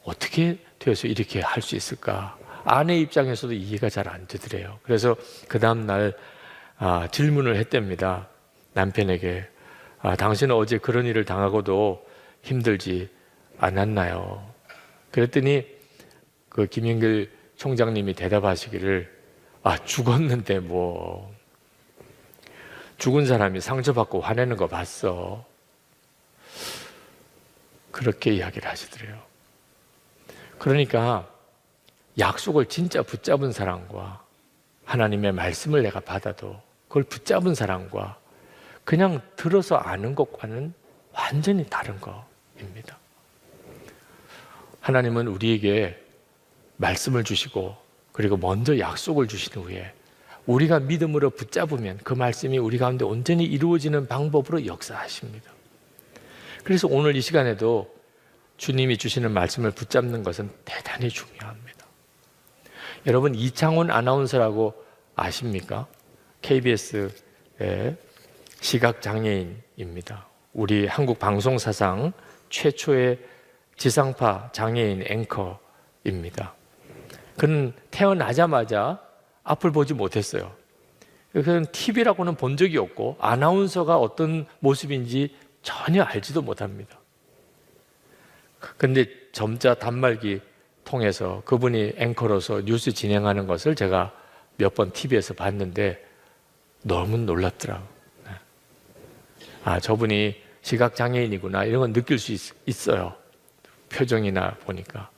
어떻게 되어서 이렇게 할 수 있을까? 아내 입장에서도 이해가 잘 안 되더래요. 그래서 그 다음날 질문을 했답니다. 남편에게 당신은 어제 그런 일을 당하고도 힘들지 않았나요? 그랬더니 그 김영길 총장님이 대답하시기를 죽었는데 뭐 죽은 사람이 상처받고 화내는 거 봤어. 그렇게 이야기를 하시더래요. 그러니까 약속을 진짜 붙잡은 사람과 하나님의 말씀을 내가 받아도 그걸 붙잡은 사람과 그냥 들어서 아는 것과는 완전히 다른 거입니다. 하나님은 우리에게 말씀을 주시고 그리고 먼저 약속을 주신 후에 우리가 믿음으로 붙잡으면 그 말씀이 우리 가운데 온전히 이루어지는 방법으로 역사하십니다. 그래서 오늘 이 시간에도 주님이 주시는 말씀을 붙잡는 것은 대단히 중요합니다. 여러분, 이창훈 아나운서라고 아십니까? KBS의 시각장애인입니다. 우리 한국 방송사상 최초의 지상파 장애인 앵커입니다. 그는 태어나자마자 앞을 보지 못했어요. 그는 TV라고는 본 적이 없고 아나운서가 어떤 모습인지 전혀 알지도 못합니다. 그런데 점자 단말기 통해서 그분이 앵커로서 뉴스 진행하는 것을 제가 몇 번 TV에서 봤는데 너무 놀랍더라고요. 저분이 시각장애인이구나 이런 건 느낄 수 있어요. 표정이나 보니까.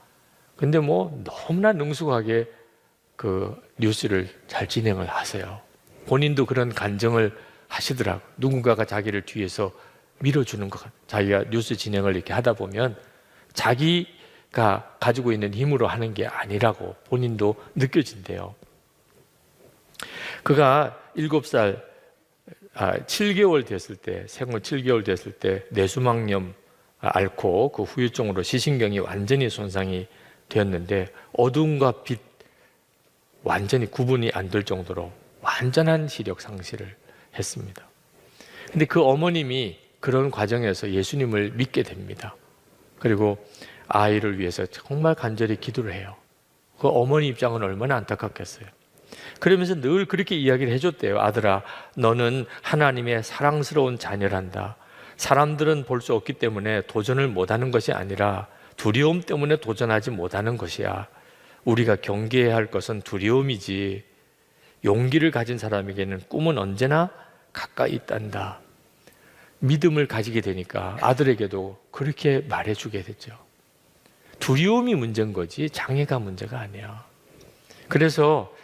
근데 뭐 너무나 능숙하게 그 뉴스를 잘 진행을 하세요. 본인도 그런 간증을 하시더라고요. 누군가가 자기를 뒤에서 밀어주는 것 같아요. 자기가 뉴스 진행을 이렇게 하다 보면 자기가 가지고 있는 힘으로 하는 게 아니라고 본인도 느껴진대요. 그가 7살, 7개월 됐을 때, 생후 7개월 됐을 때 뇌수막염 앓고 그 후유증으로 시신경이 완전히 손상이 되었는데 어둠과 빛 완전히 구분이 안 될 정도로 완전한 시력 상실을 했습니다. 근데 그 어머님이 그런 과정에서 예수님을 믿게 됩니다. 그리고 아이를 위해서 정말 간절히 기도를 해요. 그 어머니 입장은 얼마나 안타깝겠어요. 그러면서 늘 그렇게 이야기를 해줬대요. 아들아, 너는 하나님의 사랑스러운 자녀란다. 사람들은 볼 수 없기 때문에 도전을 못하는 것이 아니라 두려움 때문에 도전하지 못하는 것이야. 우리가 경계해야 할 것은 두려움이지 용기를 가진 사람에게는 꿈은 언제나 가까이 있단다. 믿음을 가지게 되니까 아들에게도 그렇게 말해주게 됐죠. 두려움이 문제인 거지 장애가 문제가 아니야. 그래서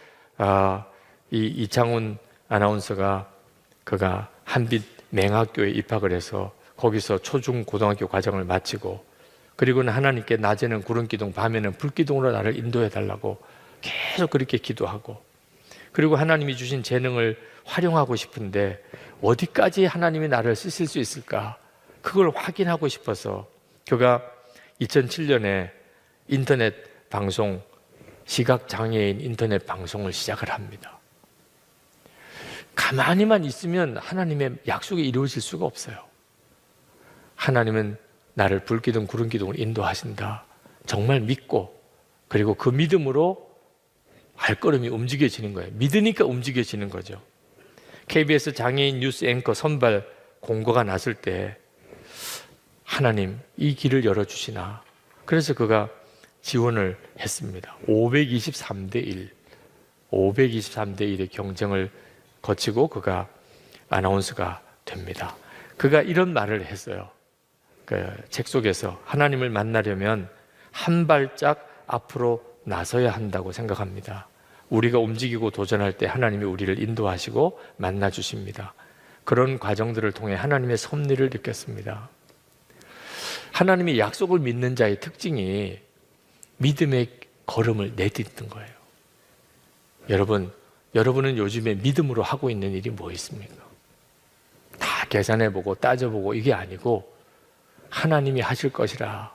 이창훈 아나운서가 그가 한빛 맹학교에 입학을 해서 거기서 초중 고등학교 과정을 마치고 그리고는 하나님께 낮에는 구름기둥 밤에는 불기둥으로 나를 인도해 달라고 계속 그렇게 기도하고 그리고 하나님이 주신 재능을 활용하고 싶은데 어디까지 하나님이 나를 쓰실 수 있을까? 그걸 확인하고 싶어서 그가 2007년에 인터넷 방송, 시각장애인 인터넷 방송을 시작을 합니다. 가만히만 있으면 하나님의 약속이 이루어질 수가 없어요. 하나님은 나를 불기둥 구름기둥을 인도하신다. 정말 믿고 그리고 그 믿음으로 발걸음이 움직여지는 거예요. 믿으니까 움직여지는 거죠. KBS 장애인 뉴스 앵커 선발 공고가 났을 때 하나님 이 길을 열어주시나. 그래서 그가 지원을 했습니다. 523대 1, 523대 1의 경쟁을 거치고 그가 아나운서가 됩니다. 그가 이런 말을 했어요. 그 책 속에서 하나님을 만나려면 한 발짝 앞으로 나서야 한다고 생각합니다. 우리가 움직이고 도전할 때 하나님이 우리를 인도하시고 만나주십니다. 그런 과정들을 통해 하나님의 섭리를 느꼈습니다. 하나님의 약속을 믿는 자의 특징이 믿음의 걸음을 내딛는 거예요. 여러분, 여러분은 요즘에 믿음으로 하고 있는 일이 뭐 있습니까? 다 계산해보고 따져보고 이게 아니고 하나님이 하실 것이라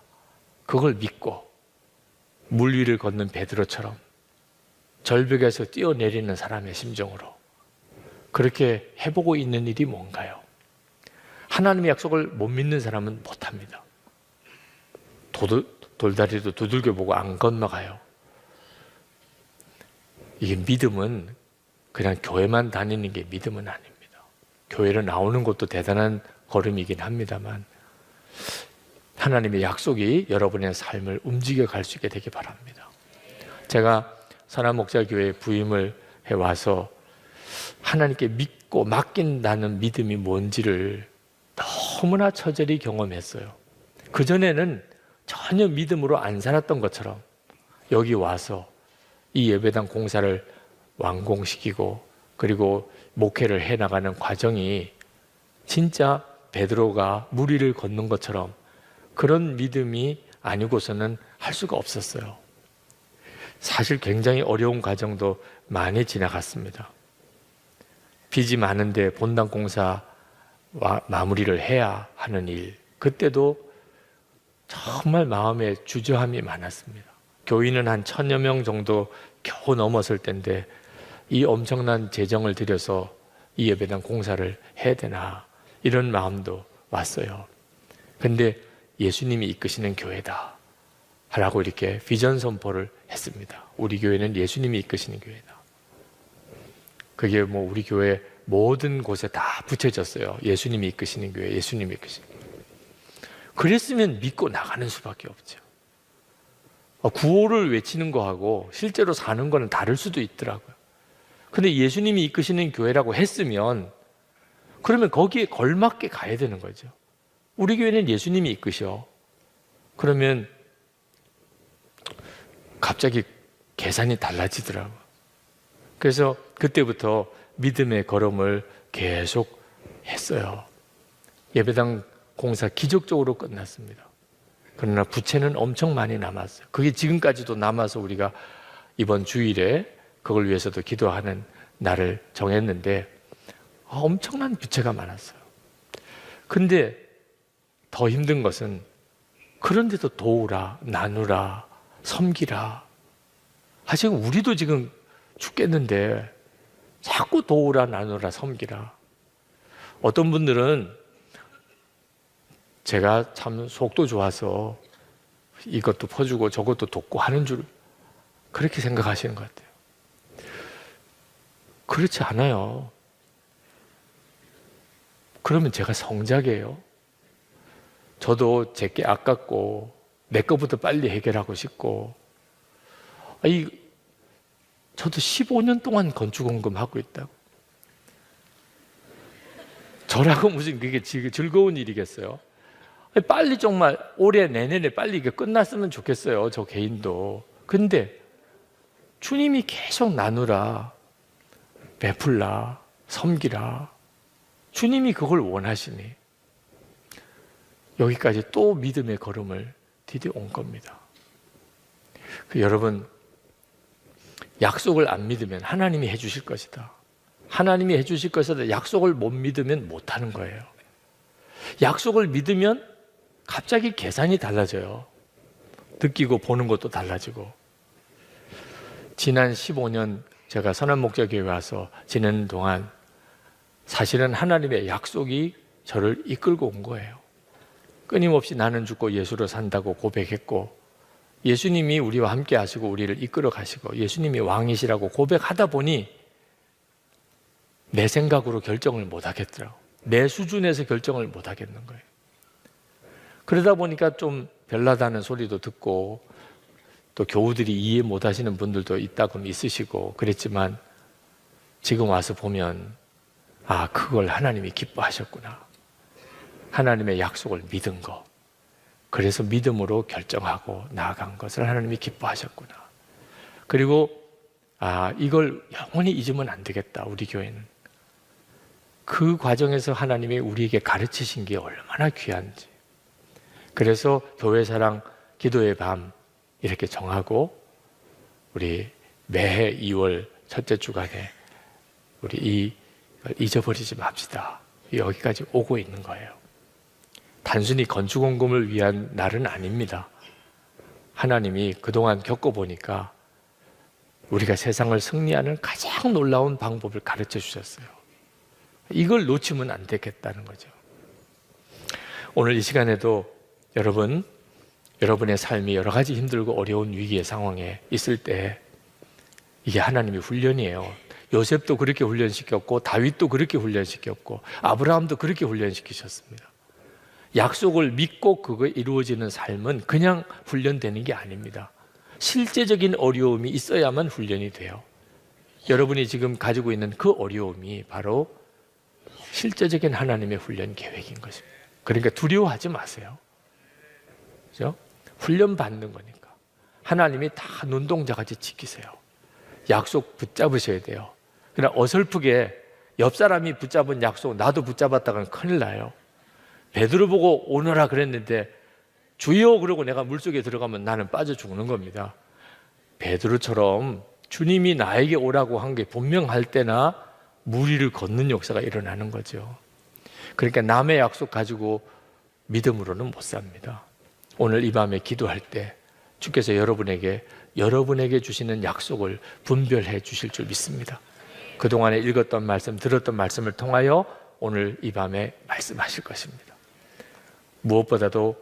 그걸 믿고 물 위를 걷는 베드로처럼 절벽에서 뛰어내리는 사람의 심정으로 그렇게 해보고 있는 일이 뭔가요? 하나님의 약속을 못 믿는 사람은 못합니다. 돌다리도 두들겨보고 안 건너가요. 이게 믿음은 그냥 교회만 다니는 게 믿음은 아닙니다. 교회를 나오는 것도 대단한 걸음이긴 합니다만 하나님의 약속이 여러분의 삶을 움직여 갈 수 있게 되기 바랍니다. 제가 선한목자교회에 부임을 해와서 하나님께 믿고 맡긴다는 믿음이 뭔지를 너무나 처절히 경험했어요. 그전에는 전혀 믿음으로 안 살았던 것처럼 여기 와서 이 예배당 공사를 완공시키고 그리고 목회를 해나가는 과정이 진짜 베드로가 물 위를 걷는 것처럼 그런 믿음이 아니고서는 할 수가 없었어요. 사실 굉장히 어려운 과정도 많이 지나갔습니다. 빚이 많은데 본당 공사와 마무리를 해야 하는 일, 그때도 정말 마음에 주저함이 많았습니다. 교인은 한 1000여 명 정도 겨우 넘었을 때인데 이 엄청난 재정을 들여서 이 예배당 공사를 해야 되나 이런 마음도 왔어요. 근데 예수님이 이끄시는 교회다 라고 이렇게 비전 선포를 했습니다. 우리 교회는 예수님이 이끄시는 교회다. 그게 뭐 우리 교회 모든 곳에 다 붙여졌어요. 예수님이 이끄시는 교회, 예수님이 이끄시는 교회. 그랬으면 믿고 나가는 수밖에 없죠. 구호를 외치는 거하고 실제로 사는 거는 다를 수도 있더라고요. 근데 예수님이 이끄시는 교회라고 했으면 그러면 거기에 걸맞게 가야 되는 거죠. 우리 교회는 예수님이 이끄셔. 그러면 갑자기 계산이 달라지더라고요. 그래서 그때부터 믿음의 걸음을 계속 했어요. 예배당 공사 기적적으로 끝났습니다. 그러나 부채는 엄청 많이 남았어요. 그게 지금까지도 남아서 우리가 이번 주일에 그걸 위해서도 기도하는 날을 정했는데 엄청난 부채가 많았어요. 근데 더 힘든 것은 그런데도 도우라, 나누라, 섬기라. 지금 우리도 지금 죽겠는데 자꾸 도우라, 나누라, 섬기라. 어떤 분들은 제가 참 속도 좋아서 이것도 퍼주고 저것도 돕고 하는 줄 그렇게 생각하시는 것 같아요. 그렇지 않아요. 그러면 제가 성작이에요. 저도 제게 아깝고 내 거부터 빨리 해결하고 싶고 저도 15년 동안 건축원금 하고 있다고. 저라고 무슨 그게 즐거운 일이겠어요? 빨리 정말 올해 내년에 빨리 이게 끝났으면 좋겠어요. 저 개인도. 근데 주님이 계속 나누라, 베풀라, 섬기라. 주님이 그걸 원하시니 여기까지 또 믿음의 걸음을 디뎌온 겁니다. 여러분, 약속을 안 믿으면 하나님이 해주실 것이다. 하나님이 해주실 것이다. 약속을 못 믿으면 못하는 거예요. 약속을 믿으면 갑자기 계산이 달라져요. 느끼고 보는 것도 달라지고. 지난 15년 제가 선한목자교회 와서 지내는 동안 사실은 하나님의 약속이 저를 이끌고 온 거예요. 끊임없이 나는 죽고 예수로 산다고 고백했고 예수님이 우리와 함께 하시고 우리를 이끌어 가시고 예수님이 왕이시라고 고백하다 보니 내 생각으로 결정을 못 하겠더라고. 내 수준에서 결정을 못 하겠는 거예요. 그러다 보니까 좀 별나다는 소리도 듣고 또 교우들이 이해 못 하시는 분들도 있다고 있으시고 그랬지만 지금 와서 보면 그걸 하나님이 기뻐하셨구나. 하나님의 약속을 믿은 거. 그래서 믿음으로 결정하고 나아간 것을 하나님이 기뻐하셨구나. 그리고 이걸 영원히 잊으면 안 되겠다. 우리 교회는. 그 과정에서 하나님이 우리에게 가르치신 게 얼마나 귀한지. 그래서 교회사랑 기도의 밤 이렇게 정하고 우리 매해 2월 첫째 주간에 우리 이걸 잊어버리지 맙시다. 여기까지 오고 있는 거예요. 단순히 건축원금을 위한 날은 아닙니다. 하나님이 그동안 겪어보니까 우리가 세상을 승리하는 가장 놀라운 방법을 가르쳐 주셨어요. 이걸 놓치면 안 되겠다는 거죠. 오늘 이 시간에도 여러분의 삶이 여러 가지 힘들고 어려운 위기의 상황에 있을 때 이게 하나님의 훈련이에요. 요셉도 그렇게 훈련시켰고 다윗도 그렇게 훈련시켰고 아브라함도 그렇게 훈련시키셨습니다. 약속을 믿고 그거 이루어지는 삶은 그냥 훈련되는 게 아닙니다. 실제적인 어려움이 있어야만 훈련이 돼요. 여러분이 지금 가지고 있는 그 어려움이 바로 실제적인 하나님의 훈련 계획인 것입니다. 그러니까 두려워하지 마세요. 그렇죠? 훈련 받는 거니까. 하나님이 다 눈동자같이 지키세요. 약속 붙잡으셔야 돼요. 그러나 어설프게 옆 사람이 붙잡은 약속 나도 붙잡았다가는 큰일 나요. 베드로 보고 오너라 그랬는데 주여 그러고 내가 물속에 들어가면 나는 빠져 죽는 겁니다. 베드로처럼 주님이 나에게 오라고 한 게 분명할 때나 물 위를 걷는 역사가 일어나는 거죠. 그러니까 남의 약속 가지고 믿음으로는 못 삽니다. 오늘 이 밤에 기도할 때 주께서 여러분에게 주시는 약속을 분별해 주실 줄 믿습니다. 그동안에 읽었던 말씀, 들었던 말씀을 통하여 오늘 이 밤에 말씀하실 것입니다. 무엇보다도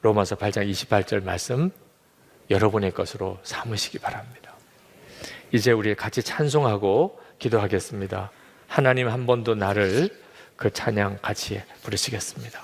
로마서 8장 28절 말씀 여러분의 것으로 삼으시기 바랍니다. 이제 우리 같이 찬송하고 기도하겠습니다. 하나님 한 번도 나를 그 찬양 같이 부르시겠습니다.